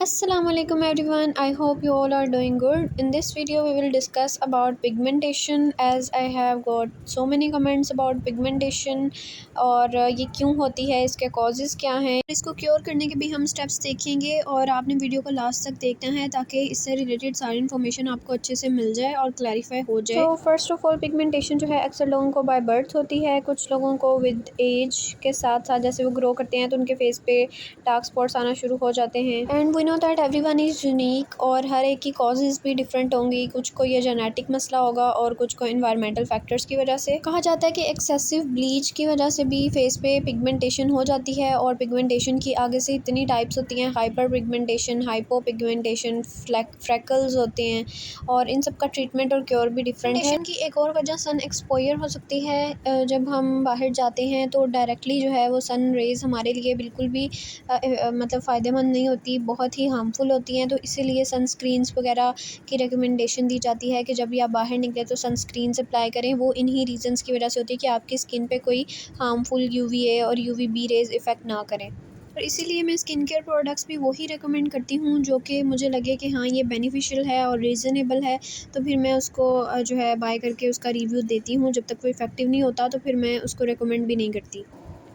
Assalamualaikum everyone. I hope you all are doing good. In this video we will discuss about pigmentation as I have got so many comments about pigmentation और ये क्यों होती है, इसके causes क्या हैं, इसको क्योर करने के भी हम स्टेप्स देखेंगे और आपने वीडियो को लास्ट तक देखना है ताकि इससे रिलेटेड सारी इन्फॉर्मेशन आपको अच्छे से मिल जाए और क्लैरिफाई हो जाए। तो फर्स्ट ऑफ ऑल पिगमेंटेशन जो है अक्सर लोगों को बाय बर्थ होती है, कुछ लोगों को विद एज के साथ साथ जैसे वो ग्रो करते हैं तो उनके फेस पे डार्क स्पॉट्स आना शुरू हो जाते हैं। And we know that everyone is unique और हर एक की कॉजेज़ भी डिफरेंट होंगी, कुछ को ये जेनेटिक मसला होगा और कुछ को इन्वायरमेंटल फैक्टर्स की वजह से। कहा जाता है कि एक्सेसिव ब्लीच की वजह से भी फेस पे पिगमेंटेशन हो जाती है और पिगमेंटेशन की आगे से इतनी टाइप्स होती हैं, hyper pigmentation, hypo pigmentation, freckles होते हैं और इन सब का ट्रीटमेंट और क्योर भी डिफरेंट है। की एक और वजह सन एक्सपोजर हो सकती है। जब हम बाहर जाते हैं तो डायरेक्टली जो है वो सन रेज़ हमारे लिए बिल्कुल भी मतलब फ़ायदेमंद नहीं होती, बहुत ही हार्मफुल होती हैं। तो इसीलिए सनस्क्रीन्स वगैरह की रिकमेंडेशन दी जाती है कि जब भी आप बाहर निकलें तो सनस्क्रीन्स अप्लाई करें। वो इन्हीं रीज़न्स की वजह से होती है कि आपकी स्किन पे कोई हार्मफुल यूवीए और यूवीबी रेज़ इफ़ेक्ट ना करें। और इसीलिए मैं स्किन केयर प्रोडक्ट्स भी वही रिकमेंड करती हूँ जो कि मुझे लगे कि हाँ ये बेनिफिशियल है और रीज़नेबल है, तो फिर मैं उसको जो है बाय करके उसका रिव्यू देती हूँ। जब तक वो इफ़ेक्टिव नहीं होता तो फिर मैं उसको रिकमेंड भी नहीं करती।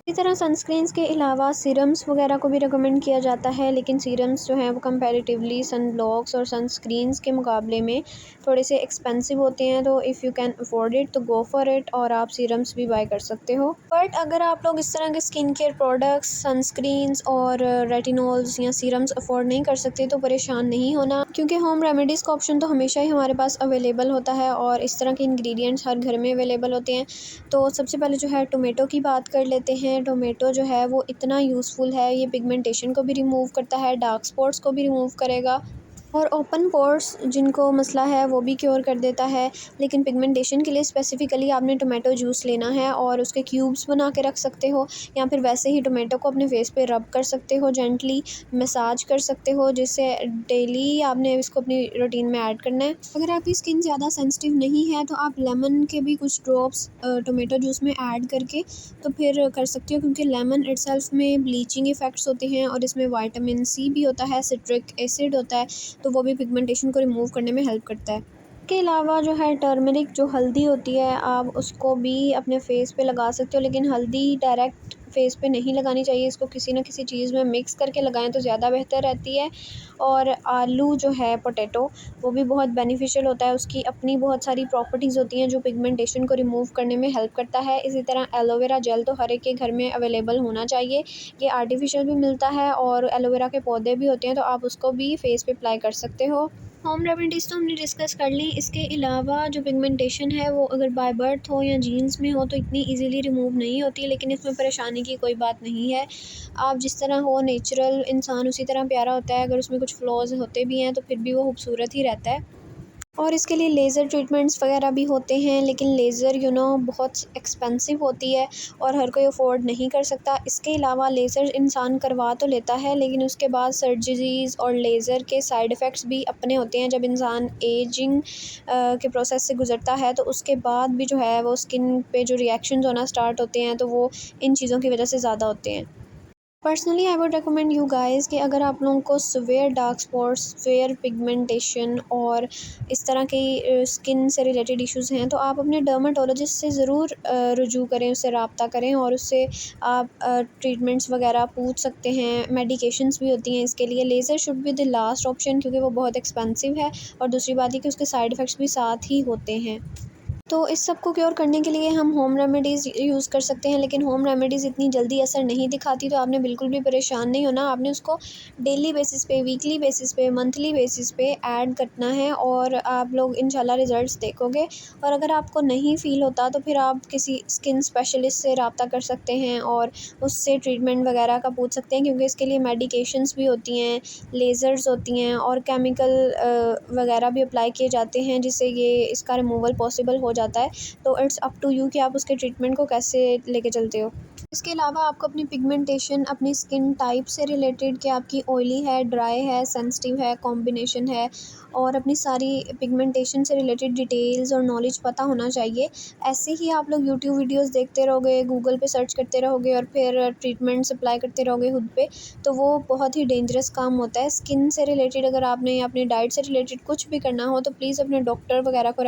इसी तरह सनस्क्रीन्स के अलावा सीरम्स वगैरह को भी रिकमेंड किया जाता है, लेकिन सीरम्स जो हैं वो कंपैरेटिवली सनब्लॉक्स और सनस्क्रीन्स के मुकाबले में थोड़े से एक्सपेंसिव होते हैं। तो if you can afford it तो गो फॉर इट और आप सीरम्स भी बाय कर सकते हो। बट अगर आप लोग इस तरह के स्किन केयर प्रोडक्ट्स, सनस्क्रीन्स और रेटिनॉल्स या सीरम्स अफोर्ड नहीं कर सकते तो परेशान नहीं होना, क्योंकि होम रेमेडीज़ का ऑप्शन तो हमेशा ही हमारे पास अवेलेबल होता है और इस तरह के इंग्रेडिएंट्स हर घर में अवेलेबल होते हैं। तो सबसे पहले जो है टोमेटो की बात कर लेते हैं। टोमेटो जो है वो इतना यूज़फुल है, ये पिगमेंटेशन को भी रिमूव करता है, डार्क स्पॉट्स को भी रिमूव करेगा और ओपन पोर्स जिनको मसला है वो भी क्योर कर देता है। लेकिन पिगमेंटेशन के लिए स्पेसिफ़िकली आपने टोमेटो जूस लेना है और उसके क्यूब्स बना के रख सकते हो, या फिर वैसे ही टोमेटो को अपने फेस पे रब कर सकते हो, जेंटली मसाज कर सकते हो, जिससे डेली आपने इसको अपनी रूटीन में ऐड करना है। अगर आपकी स्किन ज़्यादा सेंसिटिव नहीं है तो आप लेमन के भी कुछ ड्रॉप्स टोमेटो जूस में ऐड करके तो फिर कर सकते हो, क्योंकि लेमन इटसेल्फ में ब्लीचिंग इफ़ेक्ट्स होते हैं और इसमें विटामिन सी भी होता है, सिट्रिक एसिड होता है, तो वो भी पिगमेंटेशन को रिमूव करने में हेल्प करता है। इसके अलावा जो है टर्मरिक जो हल्दी होती है आप उसको भी अपने फेस पे लगा सकते हो, लेकिन हल्दी डायरेक्ट फेस पे नहीं लगानी चाहिए, इसको किसी न किसी चीज़ में मिक्स करके लगाएं तो ज़्यादा बेहतर रहती है। और आलू जो है पोटैटो, वो भी बहुत बेनिफिशियल होता है, उसकी अपनी बहुत सारी प्रॉपर्टीज़ होती हैं जो पिगमेंटेशन को रिमूव करने में हेल्प करता है। इसी तरह एलोवेरा जेल तो हर एक के घर में अवेलेबल होना चाहिए, ये आर्टिफिशियल भी मिलता है और एलोवेरा के पौधे भी होते हैं, तो आप उसको भी फेस पे अप्लाई कर सकते हो। होम रेमेडीज़ तो हमने डिस्कस कर ली। इसके अलावा जो पिगमेंटेशन है वो अगर बाय बर्थ हो या जीन्स में हो तो इतनी इजीली रिमूव नहीं होती, लेकिन इसमें परेशानी की कोई बात नहीं है। आप जिस तरह हो नेचुरल इंसान उसी तरह प्यारा होता है, अगर उसमें कुछ फ्लॉज़ होते भी हैं तो फिर भी वो खूबसूरत ही रहता है। और इसके लिए लेज़र ट्रीटमेंट्स वगैरह भी होते हैं, लेकिन लेज़र बहुत एक्सपेंसिव होती है और हर कोई अफोर्ड नहीं कर सकता। इसके अलावा लेज़र इंसान करवा तो लेता है, लेकिन उसके बाद सर्जरीज़ और लेज़र के साइड इफ़ेक्ट्स भी अपने होते हैं। जब इंसान एजिंग के प्रोसेस से गुज़रता है तो उसके बाद भी जो है वो स्किन पे जो रिएक्शंस होना स्टार्ट होते हैं तो वो इन चीज़ों की वजह से ज़्यादा होते हैं। Personally I would recommend you guys कि अगर आप लोगों को severe dark spots, severe pigmentation और इस तरह की स्किन से रिलेटेड इश्यूज़ हैं तो आप अपने डर्माटोलॉजिस्ट से ज़रूर रुजू करें, उससे रब्ता करें और उससे आप ट्रीटमेंट्स वगैरह पूछ सकते हैं। मेडिकेशंस भी होती हैं इसके लिए। Laser should be the last option, क्योंकि वो बहुत एक्सपेंसिव है और दूसरी बात ये कि उसके साइड इफ़ेक्ट्स भी साथ ही होते हैं। तो इस सब को क्योर करने के लिए हम होम रेमेडीज़ यूज़ कर सकते हैं, लेकिन होम रेमेडीज़ इतनी जल्दी असर नहीं दिखाती, तो आपने बिल्कुल भी परेशान नहीं होना। आपने उसको डेली बेसिस पे, वीकली बेसिस पे, मंथली बेसिस पे ऐड करना है और आप लोग इंशाल्लाह रिज़ल्ट्स देखोगे। और अगर आपको नहीं फ़ील होता तो फिर आप किसी स्किन स्पेशलिस्ट से रब्ता कर सकते हैं और उससे ट्रीटमेंट वगैरह का पूछ सकते हैं, क्योंकि इसके लिए मेडिकेशंस भी होती हैं, लेज़र्स होती हैं और केमिकल वगैरह भी अप्लाई किए जाते हैं, जिससे ये इसका रिमूवल पॉसिबल हो जाता है। तो इट्स अप टू यू कि आप उसके ट्रीटमेंट को कैसे लेके चलते हो। इसके अलावा आपको अपनी पिगमेंटेशन, अपनी स्किन टाइप से रिलेटेड कि आपकी ऑयली है, ड्राई है, सेंसिटिव है, कॉम्बिनेशन है, और अपनी सारी पिगमेंटेशन से रिलेटेड डिटेल्स और नॉलेज पता होना चाहिए। ऐसे ही आप लोग यूट्यूब वीडियोस देखते रहोगे, गूगल पे सर्च करते रहोगे और फिर ट्रीटमेंट्स अप्लाई करते रहोगे खुद पे, तो वो बहुत ही डेंजरस काम होता है। स्किन से रिलेटेड अगर आपने अपनी डाइट से रिलेटेड कुछ भी करना हो तो प्लीज़ अपने डॉक्टर वगैरह को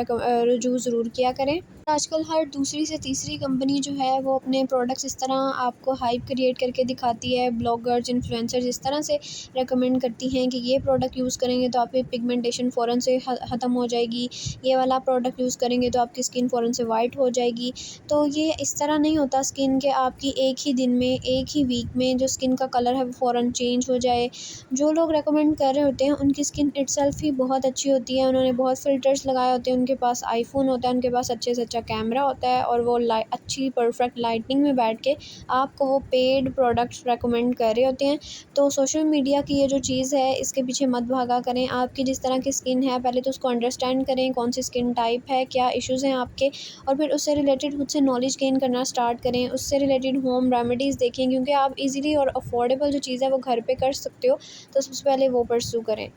रुजू ज़रूर किया करें। आजकल हर दूसरी से तीसरी कंपनी जो है वो अपने प्रोडक्ट्स इस तरह आपको हाइप क्रिएट करके दिखाती है, ब्लॉगर्स, इन्फ्लुएंसर्स इस तरह से रेकमेंड करती हैं कि ये प्रोडक्ट यूज़ करेंगे तो आपकी पिगमेंटेशन फ़ौरन से ख़त्म हो जाएगी, ये वाला प्रोडक्ट यूज़ करेंगे तो आपकी स्किन फ़ौरन से वाइट हो जाएगी। तो ये इस तरह नहीं होता स्किन के आपकी एक ही दिन में, एक ही वीक में जो स्किन का कलर है वो फ़ौरन चेंज हो जाए। जो लोग रेकमेंड कर रहे होते हैं उनकी स्किन इटसेल्फ ही बहुत अच्छी होती है, उन्होंने बहुत फ़िल्टर्स लगाए होते हैं, उनके पास आईफ़ोन होता है, उनके पास अच्छे से अच्छा कैमरा होता है और वो अच्छी परफेक्ट लाइटनिंग में बैठ के आपको वो पेड प्रोडक्ट्स रेकमेंड कर रहे होते हैं। तो सोशल मीडिया की ये जो चीज़ है इसके पीछे मत भागा करें। आपकी जिस तरह की स्किन है पहले तो उसको अंडरस्टैंड करें, कौन सी स्किन टाइप है, क्या इश्यूज़ हैं आपके, और फिर उससे रिलेटेड खुद से नॉलेज गेन करना स्टार्ट करें। उससे रिलेटेड होम रेमेडीज़ देखें, क्योंकि आप इजीली और अफोर्डेबल जो चीज़ है वो घर पे कर सकते हो, तो सबसे पहले वो परस्यू करें।